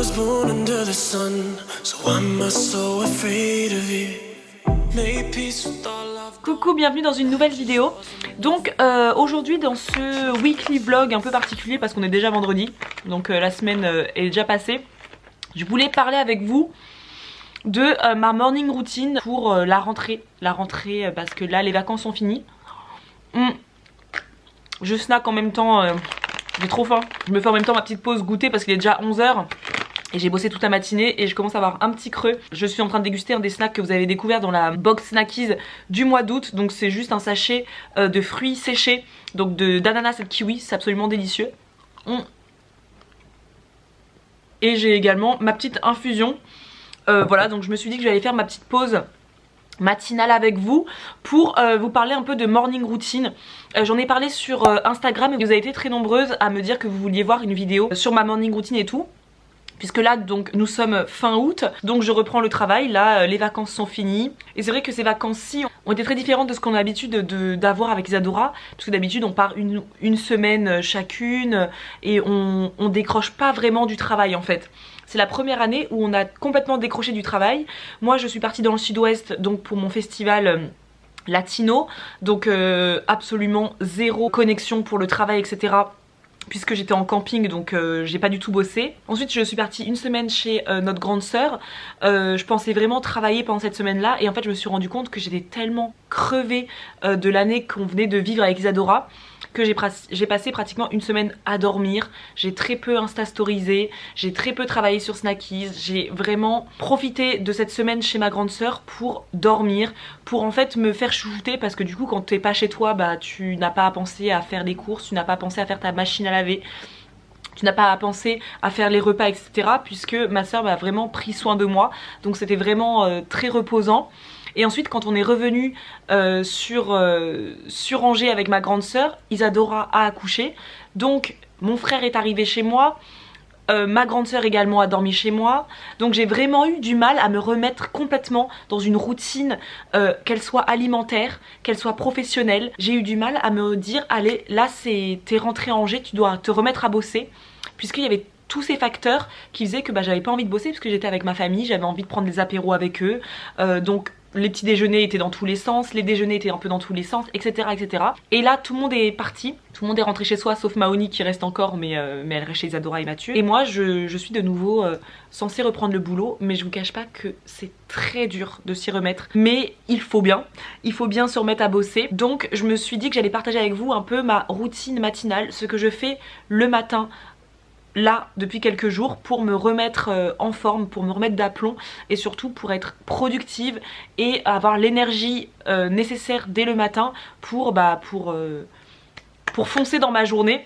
was born under the sun, so why am I so afraid of you? Make peace with all I've got. Coucou, bienvenue dans une nouvelle vidéo. Donc aujourd'hui dans ce weekly vlog un peu particulier parce qu'on est déjà vendredi, donc la semaine est déjà passée, je voulais parler avec vous de ma morning routine pour la rentrée parce que là les vacances sont finies. Je snack en même temps, j'ai trop faim. Je me fais en même temps ma petite pause goûter parce qu'il est déjà 11 h et j'ai bossé toute la matinée et je commence à avoir un petit creux. Je suis en train de déguster un des snacks que vous avez découvert dans la box Snackies du mois d'août. Donc c'est juste un sachet de fruits séchés, donc d'ananas et de kiwi, c'est absolument délicieux. Et j'ai également ma petite infusion. Voilà, donc je me suis dit que j'allais faire ma petite pause matinale avec vous pour vous parler un peu de morning routine. J'en ai parlé sur Instagram et vous avez été très nombreuses à me dire que vous vouliez voir une vidéo sur ma morning routine et tout. Puisque là donc nous sommes fin août, donc je reprends le travail, là les vacances sont finies. Et c'est vrai que ces vacances-ci ont été très différentes de ce qu'on a l'habitude d'avoir avec Isadora. Parce que d'habitude on part une semaine chacune et on décroche pas vraiment du travail en fait. C'est la première année où on a complètement décroché du travail. Moi je suis partie dans le sud-ouest donc pour mon festival latino. Donc absolument zéro connexion pour le travail etc. Puisque j'étais en camping donc j'ai pas du tout bossé. Ensuite je suis partie une semaine chez notre grande sœur. Je pensais vraiment travailler pendant cette semaine là et en fait je me suis rendu compte que j'étais tellement crevée de l'année qu'on venait de vivre avec Isadora que j'ai passé pratiquement une semaine à dormir. J'ai très peu instastorisé, j'ai très peu travaillé sur Snackies. J'ai vraiment profité de cette semaine chez ma grande sœur pour dormir, pour en fait me faire chouchouter parce que du coup quand t'es pas chez toi bah tu n'as pas à penser à faire des courses, tu n'as pas à penser à faire ta machine à laver, tu n'as pas à penser à faire les repas etc. puisque ma soeur m'a vraiment pris soin de moi, donc c'était vraiment très reposant. Et ensuite quand on est revenu sur Angers avec ma grande sœur, Isadora a accouché, donc mon frère est arrivé chez moi, ma grande sœur également a dormi chez moi, donc j'ai vraiment eu du mal à me remettre complètement dans une routine, qu'elle soit alimentaire, qu'elle soit professionnelle. J'ai eu du mal à me dire allez là t'es rentrée à Angers, tu dois te remettre à bosser, puisqu'il y avait tous ces facteurs qui faisaient que j'avais pas envie de bosser parce que j'étais avec ma famille, j'avais envie de prendre des apéros avec eux, donc les petits déjeuners étaient dans tous les sens, les déjeuners étaient un peu dans tous les sens, etc. etc. Et là tout le monde est parti, tout le monde est rentré chez soi sauf Maoni qui reste encore mais elle reste chez Isadora et Mathieu. Et moi je suis de nouveau censée reprendre le boulot, mais je vous cache pas que c'est très dur de s'y remettre. Mais il faut bien se remettre à bosser. Donc je me suis dit que j'allais partager avec vous un peu ma routine matinale, ce que je fais le matin là depuis quelques jours pour me remettre en forme, pour me remettre d'aplomb et surtout pour être productive et avoir l'énergie nécessaire dès le matin pour foncer dans ma journée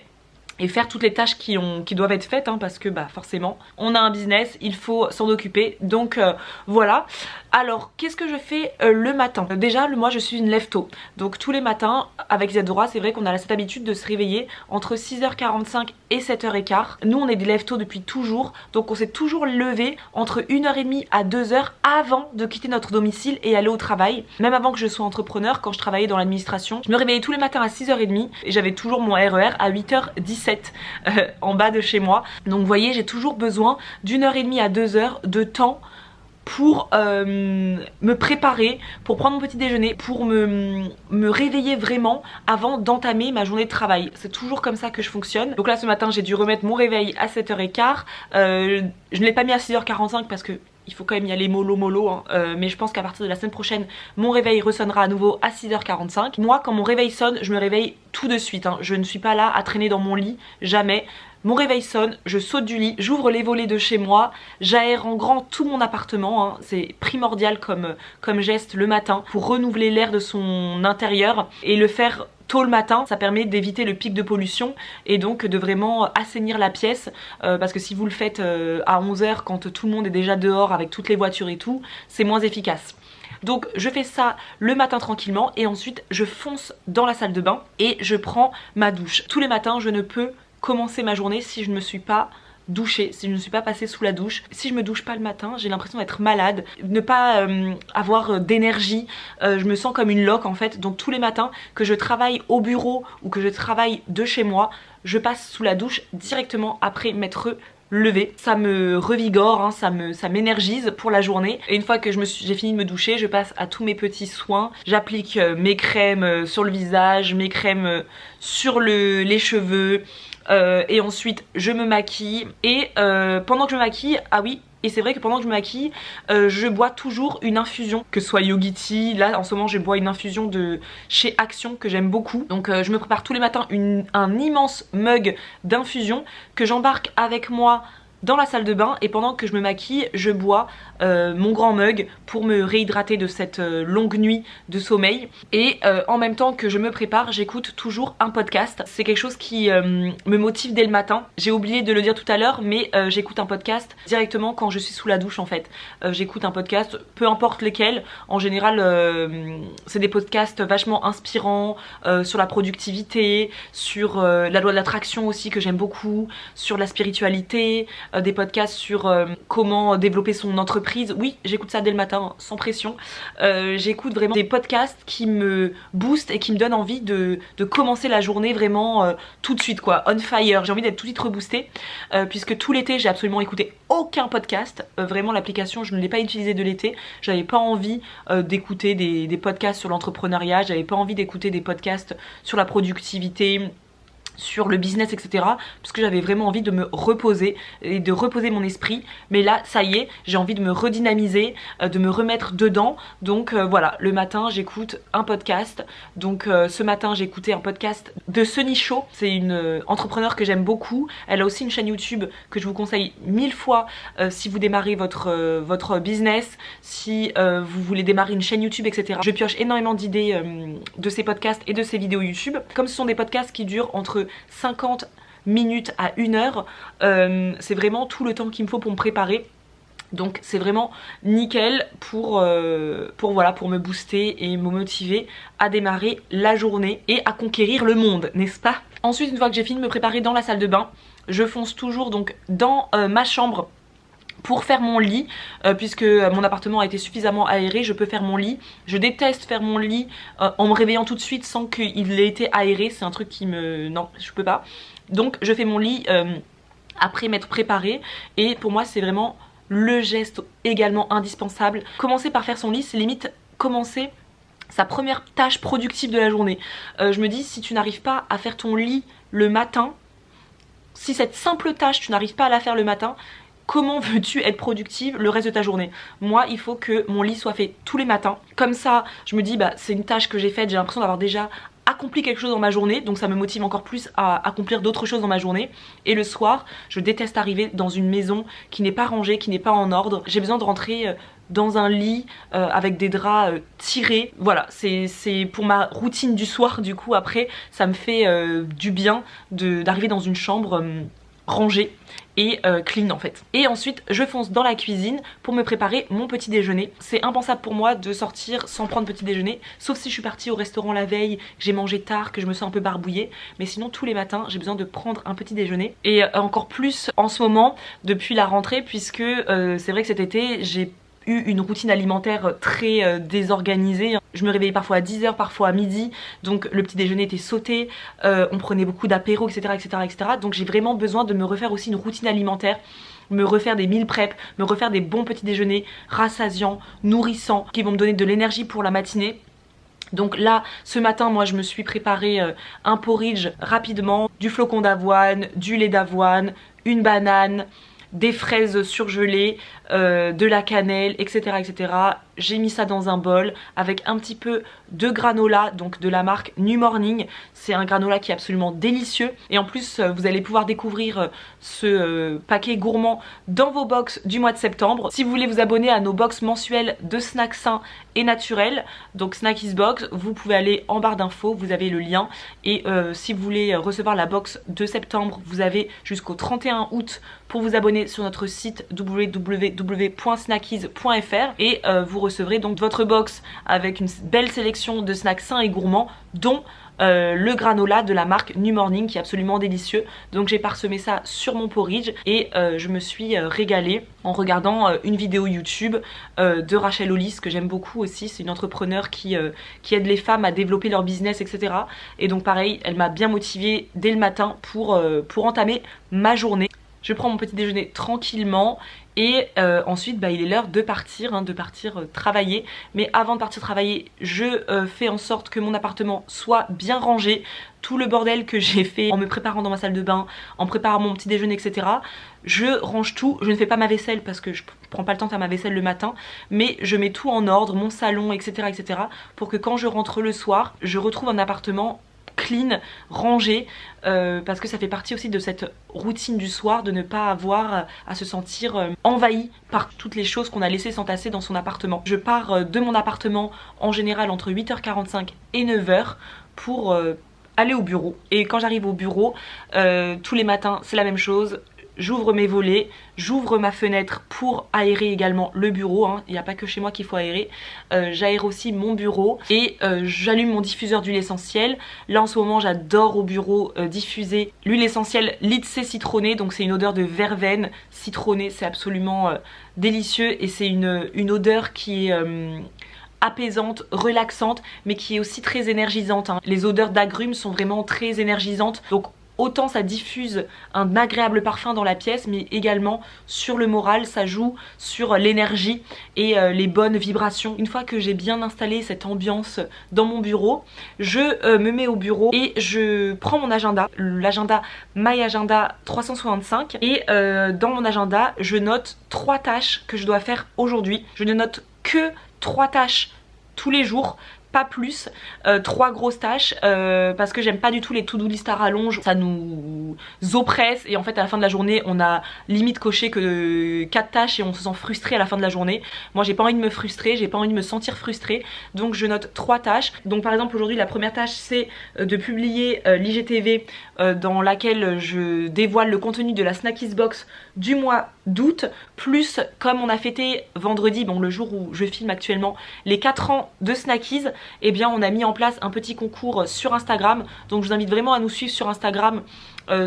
et faire toutes les tâches qui doivent être faites parce que forcément on a un business, il faut s'en occuper, donc voilà. Alors qu'est-ce que je fais le matin? Déjà moi je suis une lève-tôt, donc tous les matins avec Isadora c'est vrai qu'on a cette habitude de se réveiller entre 6h45 et 7h15. Nous on est des lève-tôt depuis toujours, donc on s'est toujours levé entre 1h30 à 2h avant de quitter notre domicile et aller au travail. Même avant que je sois entrepreneur, quand je travaillais dans l'administration, je me réveillais tous les matins à 6h30 et j'avais toujours mon RER à 8h17 en bas de chez moi. Donc vous voyez j'ai toujours besoin d'1h30 à 2h de temps pour me préparer, pour prendre mon petit déjeuner, pour me réveiller vraiment avant d'entamer ma journée de travail. C'est toujours comme ça que je fonctionne. Donc là ce matin j'ai dû remettre mon réveil à 7h15. Je ne l'ai pas mis à 6h45 parce que il faut quand même y aller mollo mais je pense qu'à partir de la semaine prochaine mon réveil ressonnera à nouveau à 6h45. Moi quand mon réveil sonne je me réveille tout de suite, je ne suis pas là à traîner dans mon lit, jamais. Mon réveil sonne, je saute du lit, j'ouvre les volets de chez moi, j'aère en grand tout mon appartement, c'est primordial comme geste le matin pour renouveler l'air de son intérieur et le faire tôt le matin, ça permet d'éviter le pic de pollution et donc de vraiment assainir la pièce parce que si vous le faites à 11 h quand tout le monde est déjà dehors avec toutes les voitures et tout, c'est moins efficace. Donc je fais ça le matin tranquillement et ensuite je fonce dans la salle de bain et je prends ma douche. Tous les matins je ne peux commencer ma journée si je ne me suis pas douchée, si je ne suis pas passée sous la douche. Si je me douche pas le matin, j'ai l'impression d'être malade, ne pas avoir d'énergie, je me sens comme une loque en fait. Donc tous les matins que je travaille au bureau ou que je travaille de chez moi, je passe sous la douche directement après m'être lever. Ça me revigore, hein, ça m'énergise pour la journée. Et une fois que j'ai fini de me doucher, je passe à tous mes petits soins. J'applique mes crèmes sur le visage, mes crèmes sur les cheveux. Et ensuite je me maquille. Et pendant que je me maquille, ah oui, et c'est vrai que pendant que je me maquille, je bois toujours une infusion, que ce soit Yogi. Là en ce moment je bois une infusion de chez Action que j'aime beaucoup. Donc je me prépare tous les matins un immense mug d'infusion que j'embarque avec moi dans la salle de bain, et pendant que je me maquille, je bois mon grand mug pour me réhydrater de cette longue nuit de sommeil. Et en même temps que je me prépare, j'écoute toujours un podcast. C'est quelque chose qui me motive dès le matin. J'ai oublié de le dire tout à l'heure, mais j'écoute un podcast directement quand je suis sous la douche en fait. J'écoute un podcast, peu importe lesquels. En général, c'est des podcasts vachement inspirants sur la productivité, sur la loi de l'attraction aussi que j'aime beaucoup, sur la spiritualité, des podcasts sur comment développer son entreprise. Oui, j'écoute ça dès le matin, sans pression. J'écoute vraiment des podcasts qui me boostent et qui me donnent envie de commencer la journée vraiment tout de suite quoi, on fire. J'ai envie d'être tout de suite reboostée puisque tout l'été j'ai absolument écouté aucun podcast. Vraiment l'application je ne l'ai pas utilisée de l'été. J'avais pas envie d'écouter des podcasts sur l'entrepreneuriat, j'avais pas envie d'écouter des podcasts sur la productivité, sur le business, etc. parce que j'avais vraiment envie de me reposer et de reposer mon esprit. Mais là ça y est, j'ai envie de me redynamiser, de me remettre dedans. Donc voilà, le matin j'écoute un podcast. Donc ce matin j'ai écouté un podcast de Sunny Show. C'est une entrepreneur que j'aime beaucoup. Elle a aussi une chaîne YouTube que je vous conseille 1000 fois si vous démarrez votre business, si vous voulez démarrer une chaîne YouTube, etc. Je pioche énormément d'idées de ces podcasts et de ces vidéos YouTube. Comme ce sont des podcasts qui durent entre 50 minutes à 1 heure, c'est vraiment tout le temps qu'il me faut pour me préparer. Donc c'est vraiment nickel pour me booster et me motiver à démarrer la journée et à conquérir le monde, n'est-ce pas? Ensuite, une fois que j'ai fini de me préparer dans la salle de bain, je fonce toujours donc dans ma chambre pour faire mon lit, puisque mon appartement a été suffisamment aéré, je peux faire mon lit. Je déteste faire mon lit en me réveillant tout de suite sans qu'il ait été aéré, c'est un truc qui me... non, je peux pas. Donc je fais mon lit après m'être préparée, et pour moi c'est vraiment le geste également indispensable. Commencer par faire son lit, c'est limite commencer sa première tâche productive de la journée. Je me dis, si tu n'arrives pas à faire ton lit le matin, si cette simple tâche tu n'arrives pas à la faire le matin, comment veux-tu être productive le reste de ta journée? Moi, il faut que mon lit soit fait tous les matins. Comme ça, je me dis, bah c'est une tâche que j'ai faite, j'ai l'impression d'avoir déjà accompli quelque chose dans ma journée, donc ça me motive encore plus à accomplir d'autres choses dans ma journée. Et le soir, je déteste arriver dans une maison qui n'est pas rangée, qui n'est pas en ordre. J'ai besoin de rentrer dans un lit avec des draps tirés. Voilà, c'est pour ma routine du soir. Du coup après ça me fait du bien d'arriver dans une chambre rangée et clean en fait. Et ensuite je fonce dans la cuisine pour me préparer mon petit déjeuner. C'est impensable pour moi de sortir sans prendre petit déjeuner, sauf si je suis partie au restaurant la veille, que j'ai mangé tard, que je me sens un peu barbouillée. Mais sinon tous les matins j'ai besoin de prendre un petit déjeuner. Et encore plus en ce moment depuis la rentrée, puisque c'est vrai que cet été j'ai eu une routine alimentaire très désorganisée. Je me réveillais parfois à 10h, parfois à midi, donc le petit déjeuner était sauté, on prenait beaucoup d'apéros, etc., etc., etc. Donc j'ai vraiment besoin de me refaire aussi une routine alimentaire, me refaire des meal prep, me refaire des bons petits déjeuners rassasiants, nourrissants, qui vont me donner de l'énergie pour la matinée. Donc là, ce matin, moi je me suis préparé un porridge rapidement, du flocon d'avoine, du lait d'avoine, une banane, des fraises surgelées, de la cannelle, etc., etc. J'ai mis ça dans un bol avec un petit peu de granola, donc de la marque New Morning. C'est un granola qui est absolument délicieux. Et en plus, vous allez pouvoir découvrir ce paquet gourmand dans vos box du mois de septembre. Si vous voulez vous abonner à nos box mensuelles de snacks sains et naturels, donc Snackies Box, vous pouvez aller en barre d'infos, vous avez le lien. Et si vous voulez recevoir la box de septembre, vous avez jusqu'au 31 août pour vous abonner sur notre site www.snackies.fr et vous recevrez donc votre box avec une belle sélection de snacks sains et gourmands, dont le granola de la marque New Morning qui est absolument délicieux. Donc j'ai parsemé ça sur mon porridge et je me suis régalée en regardant une vidéo YouTube de Rachel Hollis que j'aime beaucoup aussi. C'est une entrepreneure qui aide les femmes à développer leur business, etc. Et donc pareil, elle m'a bien motivée dès le matin pour entamer ma journée. je prends mon petit déjeuner tranquillement et ensuite il est l'heure de partir travailler. Mais avant de partir travailler, je fais en sorte que mon appartement soit bien rangé. Tout le bordel que j'ai fait en me préparant dans ma salle de bain, en préparant mon petit déjeuner, etc. Je range tout. Je ne fais pas ma vaisselle parce que je prends pas le temps de faire ma vaisselle le matin, mais je mets tout en ordre, mon salon, etc., etc. pour que quand je rentre le soir, je retrouve un appartement clean, rangé, parce que ça fait partie aussi de cette routine du soir, de ne pas avoir à se sentir envahi par toutes les choses qu'on a laissées s'entasser dans son appartement. Je pars de mon appartement en général entre 8h45 et 9h pour aller au bureau. Et quand j'arrive au bureau, tous les matins c'est la même chose. J'ouvre mes volets, j'ouvre ma fenêtre pour aérer également le bureau, hein. Il n'y a pas que chez moi qu'il faut aérer. J'aère aussi mon bureau et j'allume mon diffuseur d'huile essentielle. Là en ce moment j'adore au bureau diffuser l'huile essentielle Lidse citronnée, donc c'est une odeur de verveine citronnée, c'est absolument délicieux et c'est une odeur qui est apaisante, relaxante, mais qui est aussi très énergisante, hein. Les odeurs d'agrumes sont vraiment très énergisantes, donc autant ça diffuse un agréable parfum dans la pièce, mais également sur le moral, ça joue sur l'énergie et les bonnes vibrations. Une fois que j'ai bien installé cette ambiance dans mon bureau, je me mets au bureau et je prends mon agenda, l'agenda My Agenda 365, et dans mon agenda je note 3 tâches que je dois faire aujourd'hui. Je ne note que 3 tâches tous les jours, pas plus, 3 grosses tâches, parce que j'aime pas du tout les to-do list à rallonge, ça nous oppresse et en fait à la fin de la journée on a limite coché que 4 tâches et on se sent frustré à la fin de la journée. Moi j'ai pas envie de me frustrer, j'ai pas envie de me sentir frustrée, donc je note 3 tâches. Donc par exemple aujourd'hui la première tâche c'est de publier l'IGTV dans laquelle je dévoile le contenu de la Snackies Box du mois d'août, plus comme on a fêté vendredi, bon le jour où je filme actuellement, les 4 ans de Snackies, eh bien on a mis en place un petit concours sur Instagram. Donc je vous invite vraiment à nous suivre sur Instagram,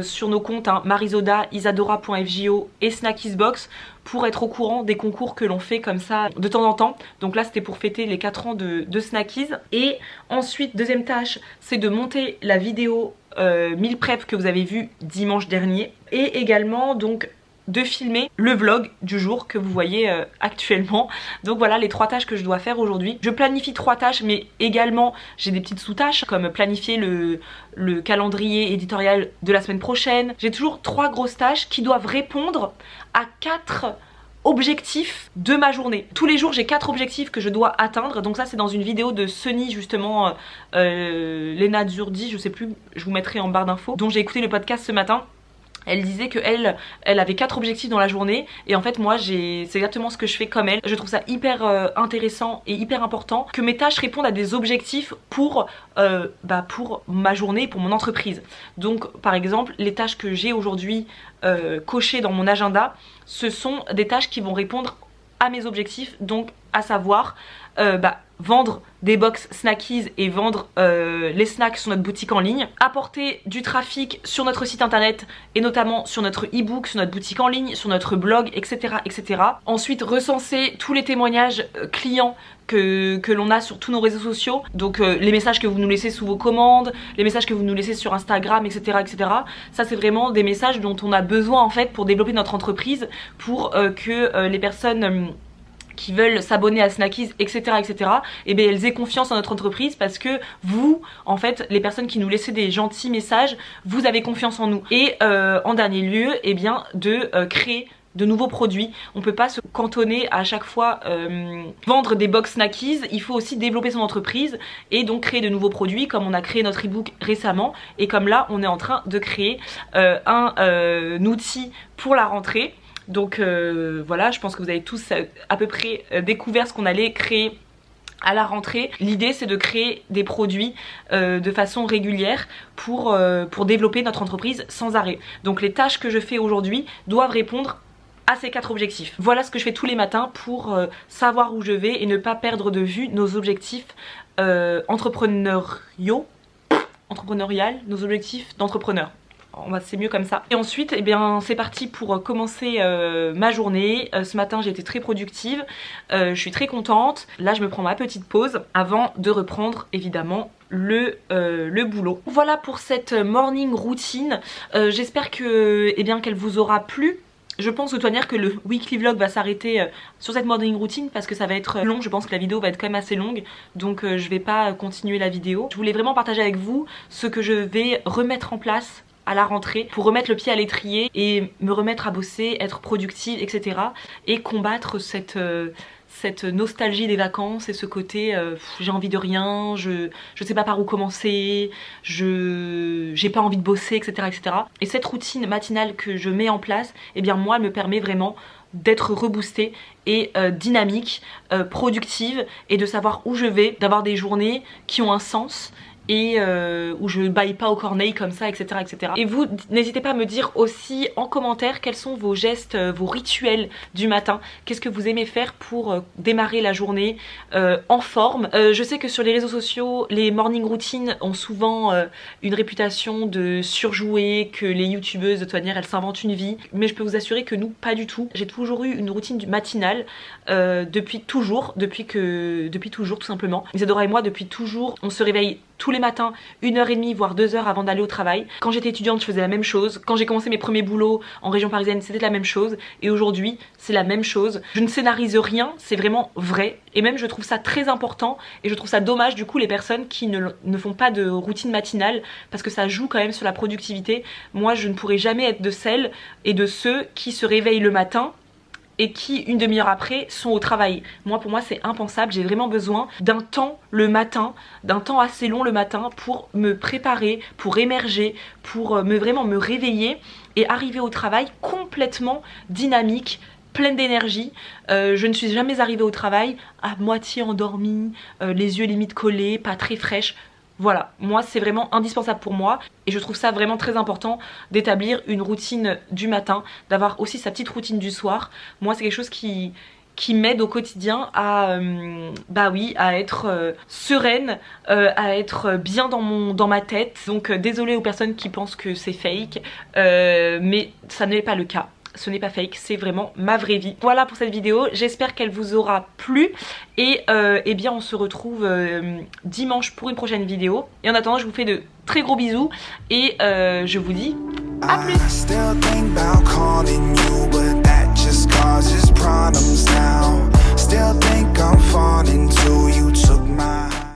sur nos comptes hein, Marisoda, Isadora.fjo et Snackiesbox, pour être au courant des concours que l'on fait comme ça de temps en temps. Donc là c'était pour fêter les 4 ans de Snackies. Et ensuite deuxième tâche c'est de monter la vidéo meal prep que vous avez vue dimanche dernier, et également donc de filmer le vlog du jour que vous voyez actuellement. Donc voilà les 3 tâches que je dois faire aujourd'hui. Je planifie 3 tâches, mais également j'ai des petites sous-tâches comme planifier le calendrier éditorial de la semaine prochaine. J'ai toujours 3 grosses tâches qui doivent répondre à 4 objectifs de ma journée. Tous les jours j'ai 4 objectifs que je dois atteindre. Donc ça c'est dans une vidéo de Sunny justement, Lena Zurdi, je sais plus, je vous mettrai en barre d'infos, dont j'ai écouté le podcast ce matin. Elle disait que elle avait 4 objectifs dans la journée, et en fait moi c'est exactement ce que je fais comme elle. Je trouve ça hyper intéressant et hyper important que mes tâches répondent à des objectifs pour ma journée, pour mon entreprise. Donc par exemple les tâches que j'ai aujourd'hui cochées dans mon agenda, ce sont des tâches qui vont répondre à mes objectifs, donc à savoir vendre des box Snackies et vendre les snacks sur notre boutique en ligne, apporter du trafic sur notre site internet et notamment sur notre e-book, sur notre boutique en ligne, sur notre blog, etc. etc. Ensuite recenser tous les témoignages clients que l'on a sur tous nos réseaux sociaux, donc les messages que vous nous laissez sous vos commandes, les messages que vous nous laissez sur Instagram, etc. etc. Ça c'est vraiment des messages dont on a besoin en fait pour développer notre entreprise, pour que les personnes qui veulent s'abonner à Snackies, etc. etc. et bien elles aient confiance en notre entreprise, parce que vous, en fait, les personnes qui nous laissez des gentils messages, vous avez confiance en nous. Et en dernier lieu, et bien de créer de nouveaux produits. On peut pas se cantonner à chaque fois vendre des box Snackies, il faut aussi développer son entreprise et donc créer de nouveaux produits, comme on a créé notre e-book récemment, et comme là on est en train de créer un outil pour la rentrée. Donc voilà, je pense que vous avez tous à peu près découvert ce qu'on allait créer à la rentrée. L'idée c'est de créer des produits de façon régulière pour développer notre entreprise sans arrêt. Donc les tâches que je fais aujourd'hui doivent répondre à ces 4 objectifs. Voilà ce que je fais tous les matins pour savoir où je vais et ne pas perdre de vue nos objectifs entrepreneurial, nos objectifs d'entrepreneur. c'est mieux comme ça. Et ensuite, eh bien, c'est parti pour commencer ma journée. Ce matin, j'ai été très productive. Je suis très contente. Là, je me prends ma petite pause avant de reprendre, évidemment, le boulot. Voilà pour cette morning routine. J'espère que, eh bien, qu'elle vous aura plu. Je pense de toute manière que le weekly vlog va s'arrêter sur cette morning routine parce que ça va être long. Je pense que la vidéo va être quand même assez longue, donc je vais pas continuer la vidéo. Je voulais vraiment partager avec vous ce que je vais remettre en place à la rentrée pour remettre le pied à l'étrier et me remettre à bosser, être productive, etc. et combattre cette nostalgie des vacances et ce côté j'ai envie de rien, je sais pas par où commencer, j'ai pas envie de bosser, etc., etc. Et cette routine matinale que je mets en place, eh bien moi elle me permet vraiment d'être reboostée et dynamique, productive et de savoir où je vais, d'avoir des journées qui ont un sens et où je baille pas aux corneilles comme ça, etc., etc. Et vous, n'hésitez pas à me dire aussi en commentaire quels sont vos gestes, vos rituels du matin. Qu'est-ce que vous aimez faire pour démarrer la journée en forme. Je sais que sur les réseaux sociaux, les morning routines ont souvent une réputation de surjouer, que les youtubeuses de toute manière elles s'inventent une vie. Mais je peux vous assurer que nous, pas du tout. J'ai toujours eu une routine matinale depuis toujours tout simplement. Isadora et moi, depuis toujours, on se réveille tous les matins, 1h30 voire 2h avant d'aller au travail. Quand j'étais étudiante, je faisais la même chose. Quand j'ai commencé mes premiers boulots en région parisienne, c'était la même chose. Et aujourd'hui, c'est la même chose. Je ne scénarise rien, c'est vraiment vrai. Et même, je trouve ça très important. Et je trouve ça dommage, du coup, les personnes qui ne font pas de routine matinale, parce que ça joue quand même sur la productivité. Moi, je ne pourrais jamais être de celles et de ceux qui se réveillent le matin et qui, une demi-heure après, sont au travail. Moi, pour moi, c'est impensable. J'ai vraiment besoin d'un temps le matin, d'un temps assez long le matin pour me préparer, pour émerger, pour vraiment me réveiller et arriver au travail complètement dynamique, pleine d'énergie. Je ne suis jamais arrivée au travail à moitié endormie, les yeux limite collés, pas très fraîche. Voilà, moi c'est vraiment indispensable pour moi et je trouve ça vraiment très important d'établir une routine du matin, d'avoir aussi sa petite routine du soir. Moi c'est quelque chose qui m'aide au quotidien à à être sereine, à être bien dans ma tête. Donc désolée aux personnes qui pensent que c'est fake, mais ça n'est pas le cas. Ce n'est pas fake, c'est vraiment ma vraie vie. Voilà pour cette vidéo, j'espère qu'elle vous aura plu et eh bien on se retrouve dimanche pour une prochaine vidéo. Et en attendant, je vous fais de très gros bisous et je vous dis à plus.